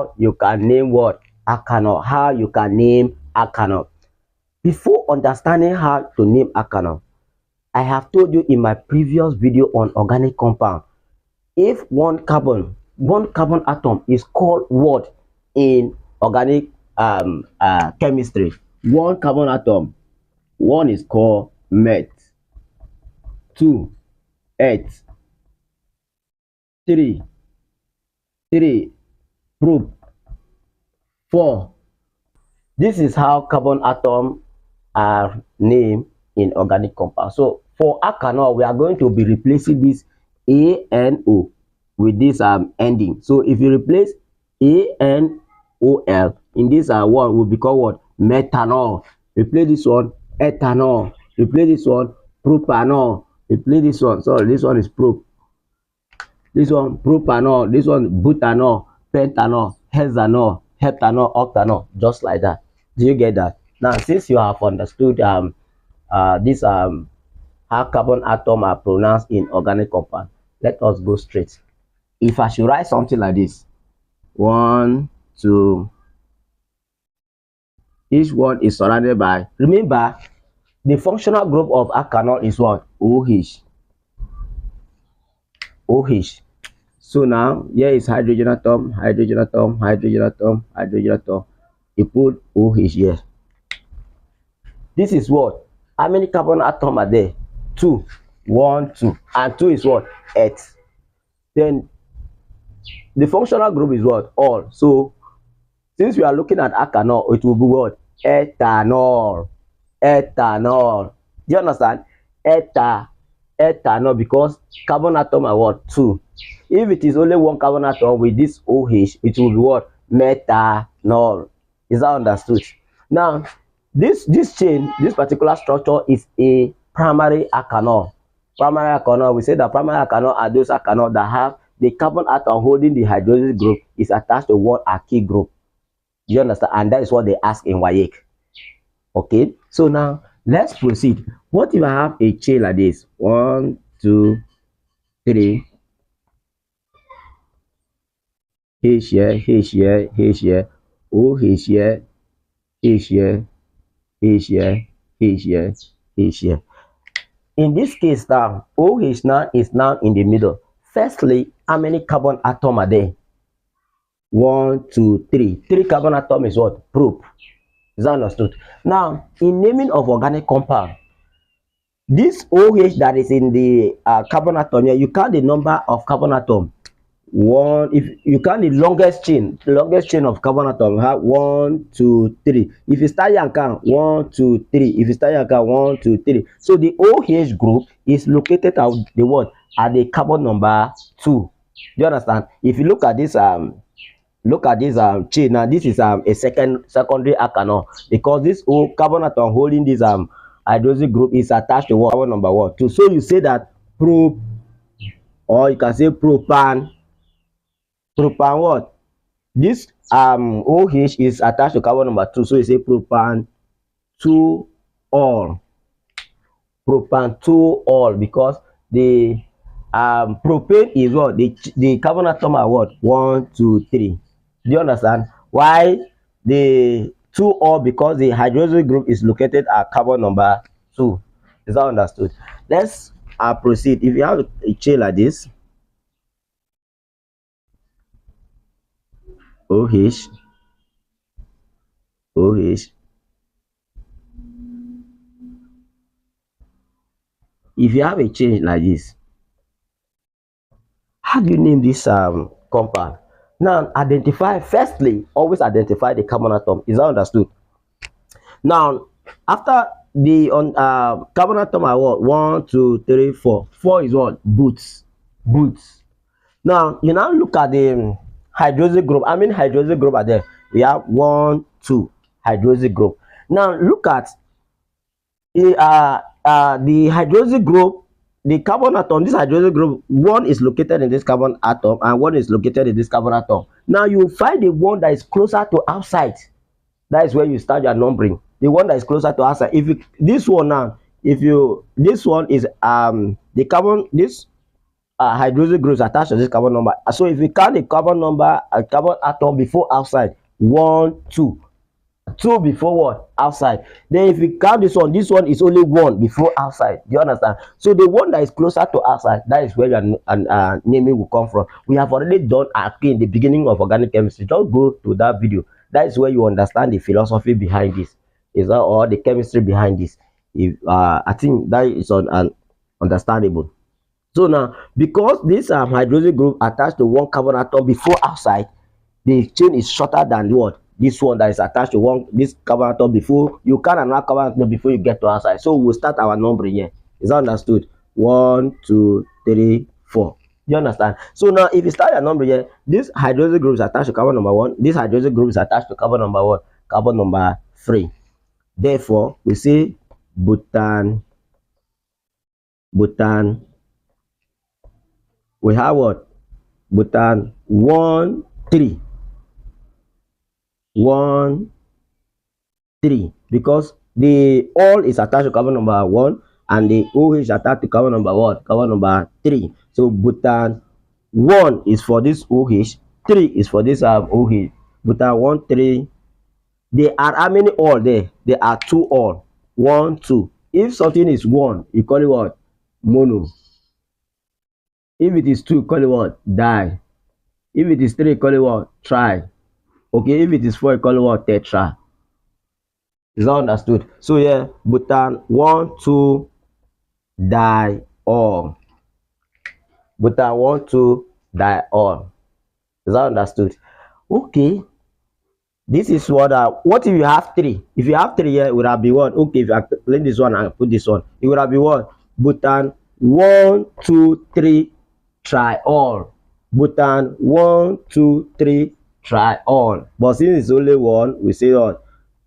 how you can name what? Alkanol. How you can name alkanol. Before understanding how to name alkanol, I have told you in my previous video on organic compound, if one carbon atom is called what in organic chemistry? One carbon atom, one is called met, two et, three prop, four. This is how carbon atom are named in organic compound. So for alkanol, we are going to be replacing this ANO with this ending. So if you replace ANOL in this one, will become what? Methanol. Replace this one ethanol. Replace this one propanol. Replace this one, sorry, this one is prop. This one propanol. This one butanol, pentanol, hexanol, heptanol, octanol, just like that. Do you get that? Now, since you have understood this how carbon atom are pronounced in organic compound, let us go straight. If I should write something like this, 1, 2, each one is surrounded by, remember, the functional group of alkanol is what? OH. OH. So now here is hydrogen atom, hydrogen atom, hydrogen atom, hydrogen atom. You put OH here. This is what? How many carbon atoms are there? 2. 1, 2. And 2 is what? 8. Then the functional group is what? All. So since we are looking at alkanol, it will be what? Ethanol. Ethanol. Do you understand? Ethanol, because carbon atom are what? 2. If it is only one carbon atom with this OH, it will be what? Methanol. Is that understood? Now, this chain, this particular structure is a primary alkanol. Primary alkanol, we say that primary alkanol are those alkanol that have the carbon atom holding the hydrogen group is attached to one alkyl group. You understand? And that is what they ask in WAEC. Okay, so now let's proceed. What if I have a chain like this? 1, 2, 3. H here, H here, H here, OH here, H here, H here, H here, H here. In this case now, OH now is now in the middle. Firstly, how many carbon atoms are there? 1, 2, 3. 3 carbon atom is what? Prop. Is that understood? Now, in naming of organic compound, this OH that is in the carbon atom here, you count the number of carbon atom. 1. If you count the longest chain of carbon atom, you have 1, 2, 3. If you start here and count 1, 2, 3. If you start here and count 1, 2, 3. So the OH group is located at the what? At the carbon number 2. Do you understand? If you look at this chain now, this is a secondary alkanol, because this carbon atom holding this hydroxy group is attached to what? Carbon number 1, 2. So you say that prop, or you can say propan. Propan what? This OH is attached to carbon number 2, so you say propan 2 all. Propan 2 all, because the propane is what? The carbon atom are what? 1, 2, 3. Do you understand? Why the 2 all? Because the hydroxy group is located at carbon number 2. Is that understood? Let's proceed. If you have a chain like this, OH, OH. If you have a chain like this, how do you name this compound? Now, firstly, always identify the carbon atom. Is that understood? Now, after the carbon atom are what? 1, 2, 3, 4. 4 is what? Boots. Now, you now look at the hydroxy group. How many hydroxy group are there? We have 1, 2 hydroxy group. Now look at the hydroxy group, the carbon atom. This hydroxy group, one is located in this carbon atom and one is located in this carbon atom. Now you find the one that is closer to outside. That is where you start your numbering. The one that is closer to outside. If you, this one now, this one is the carbon, this hydroxyl groups attached to this carbon number. So if we count the carbon number, a carbon atom before outside, 1, 2, 2 before what? Outside. Then if we count this one is only 1 before outside. Do you understand? So the one that is closer to outside, that is where your naming will come from. We have already done in the beginning of organic chemistry. Just go to that video. That is where you understand the philosophy behind this, is that, or the chemistry behind this. If I think that is understandable. So now, because this hydroxyl group attached to one carbon atom before outside, the chain is shorter than what? This one that is attached to one this carbon atom before you can another carbon atom before you get to outside. So we'll start our numbering here. Is that understood? 1, 2, 3, 4. You understand? So now if you start your number here, this hydroxyl group is attached to carbon number 1. This hydroxyl group is attached to carbon number 1, carbon number 3. Therefore, we say butane. We have what? Butane 1, 3. 1, 3, because the all is attached to carbon number 1 and the OH is attached to carbon number what? Carbon number 3. So butane 1 is for this OH, 3 is for this OH. Butane 1, 3. There are how many all there? There are 2 all. 1, 2. If something is 1, you call it what? Mono. If it is 2, you call it what? Di. If it is 3, you call it what? Tri. Okay, if it is 4, you call it what? Tetra. Is that understood? So yeah, butane 1, 2, diol. Butane 1, 2, diol. Is that understood? Okay. This is what if you have 3? If you have 3 here, it would have been what? Okay, if you calculate this one and put this one, it would have been what? Butane 1, 2, 3, triol. Butane 1, 2, 3, triol. But since it's only 1, we say what?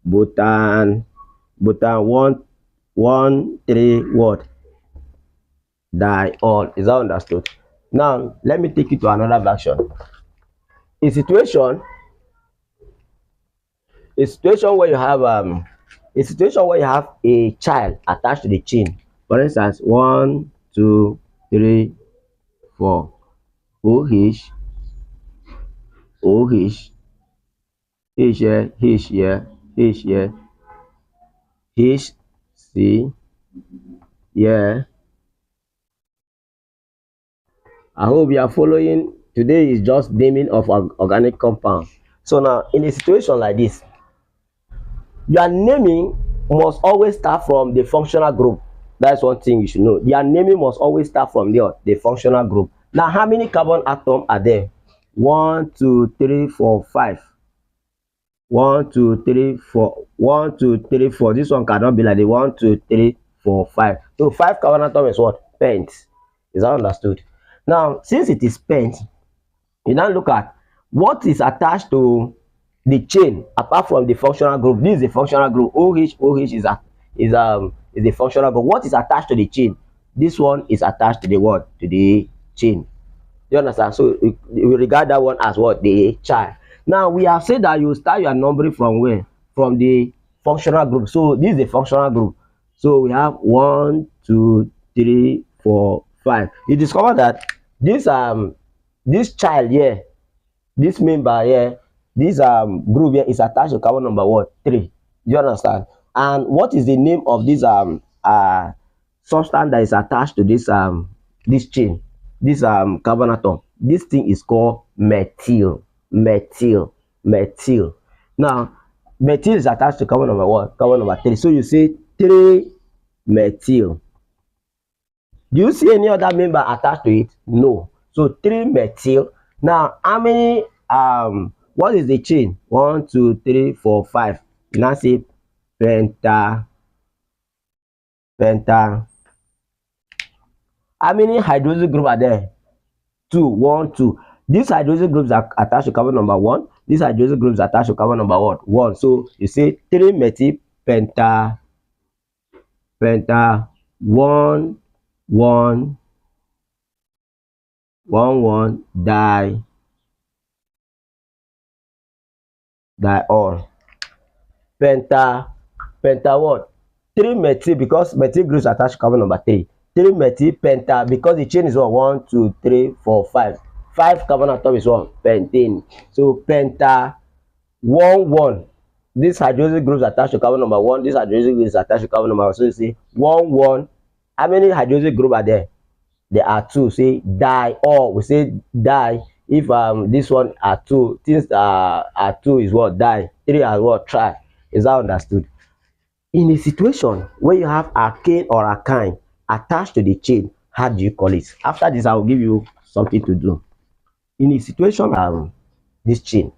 Butane 1, 1, 3, what? Diol. Is that understood? Now let me take you to another version. A situation where you have a child attached to the chain. For instance, 1, 2, 3, 4. OH, H here, H here, H here, H, C, yeah. I hope you are following. Today is just naming of organic compound. So now in a situation like this, your naming must always start from the functional group. That's one thing you should know. Your naming must always start from the functional group. Now how many carbon atoms are there? 1, 2, 3, 4, 5. 1, 2, 3, 4. 1, 2, 3, 4. This one cannot be like the 1, 2, 3, 4, 5. So 5 carbon atoms is what? Pent. Is that understood? Now since it is pent, you now look at what is attached to the chain apart from the functional group. This is the functional group. OH is the functional group. What is attached to the chain? This one is attached to the what? To the chain. You understand? So we regard that one as what? The child. Now we have said that you start your numbering from where? From the functional group. So this is the functional group. So we have 1, 2, 3, 4, 5. You discover that this child here, this member here, this group here is attached to carbon number what? 3. Do you understand? And what is the name of this substance that is attached to this this chain, this carbon atom? This thing is called methyl. Now methyl is attached to carbon number what? Carbon number 3. So you say 3 methyl. Do you see any other member attached to it? No. So 3 methyl. Now how many what is the chain? 1, 2, 3, 4, 5. You now say penta. How many hydroxyl group are there? 2. 1, 2. These hydroxyl groups are attached to carbon number 1. These hydroxyl groups are attached to carbon number what? 1. So you say 3 methyl penta 1, 1, 1, diol. Penta what? 3 methyl, because methyl groups attached to carbon number 3. 3 methyl penta, because the chain is what, 1 2 3 4 5. 5 carbon atom is what, pentane. So penta 1 1. This hydroxyl group is attached to carbon number 1. This hydroxyl group is attached to carbon number 1. So you see 1 1. How many hydroxyl group are there? There are 2. Say di, or we say di. If this one are 2, things are 2 is what, di. 3 are what, tri. Is that understood? In a situation where you have alkane or alkyne attached to the chain, how do you call it? After this, I will give you something to do. In a situation this chain,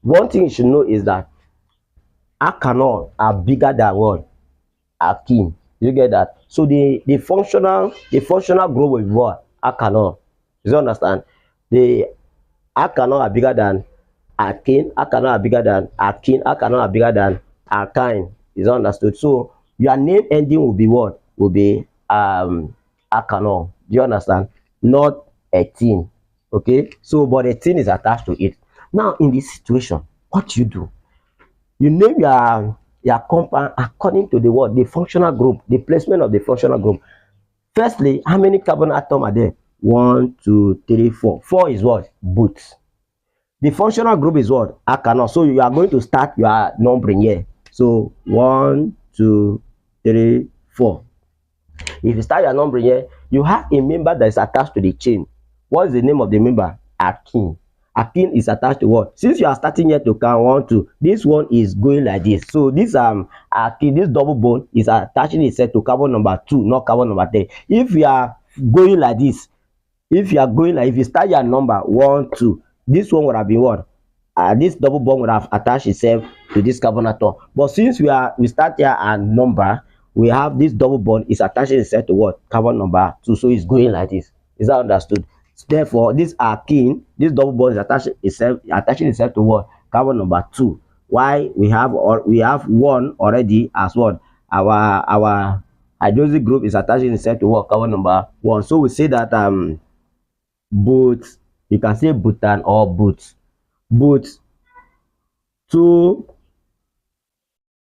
one thing you should know is that alkanol are bigger than what, alkene. You get that? So the functional group will be what, alkanol. You understand? The alkanol are bigger than alkane, alkanol are bigger than alkene, alkanol are bigger than alkyne. Is understood? So your name ending will be what? Will be alkanol. Do you understand? Not ethene. Okay, so but ethene is attached to it. Now in this situation, what do? You name your compound according to the what, the functional group, the placement of the functional group. Firstly, how many carbon atom are there? 1 2 3 4. 4 is what? Both. The functional group is what? Alkanol. So you are going to start your numbering here. So 1 2 3 4. If you start your numbering here, you have a member that is attached to the chain. What is the name of the member? Alkene. Alkene is attached to what? Since you are starting here to count 1 2, this one is going like this. So this alkene, this double bond is attaching itself to carbon number 2, not carbon number 3. If you are going like this, if you start your number 1 2, this one would have been what? This double bond would have attached itself to this carbon atom. But since we start here and number, we have this double bond is attaching itself to what? Carbon number 2. So it's going like this. Is that understood? Therefore, this alkene, this double bond is attaching itself to what? Carbon number 2. Why we have 1 already as what? Our hydroxyl group is attaching itself to what? Carbon number 1. So we say that both, you can say butane or both 2.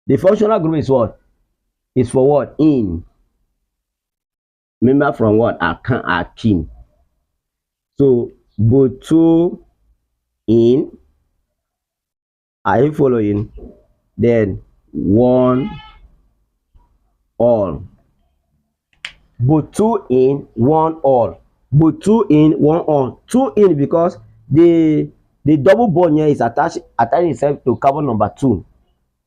The functional group is what? Is for what? In. Remember from what? Alkene. So both 2 in. Are you following? Then 1 all. Both 2 in, 1 all. Both 2 in, 1 all. 2 in because the double bond here is attaching itself to carbon number 2.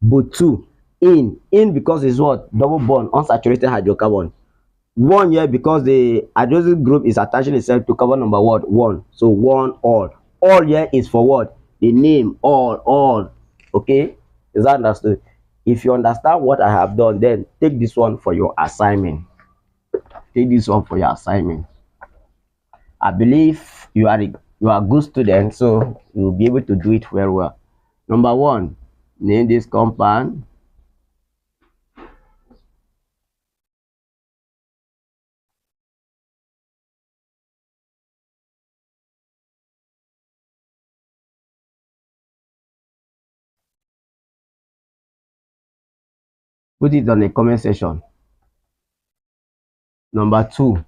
Both 2 in because it's what? Double bond, unsaturated hydrocarbon. 1 here because the hydroxyl group is attaching itself to carbon number what? 1. So 1 all. All here is for what? The name all. Okay, is that understood? If you understand what I have done, then take this one for your assignment. Take this one for your assignment. I believe you are a good student, so you'll be able to do it very well. Number 1, name this compound. Put it on the comment section. Number 2,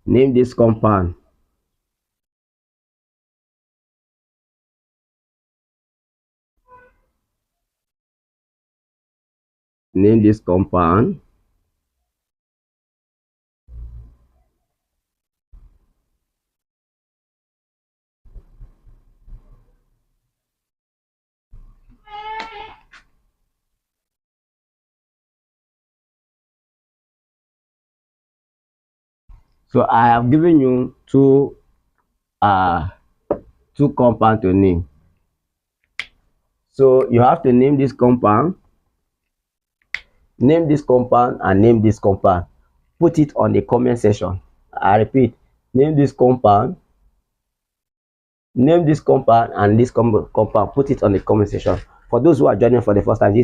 name this compound. Name this compound. So I have given you two compounds to name. So you have to name this compound, name this compound, and name this compound. Put it on the comment section. I repeat, name this compound, and this compound. Put it on the comment section. For those who are joining for the first time, this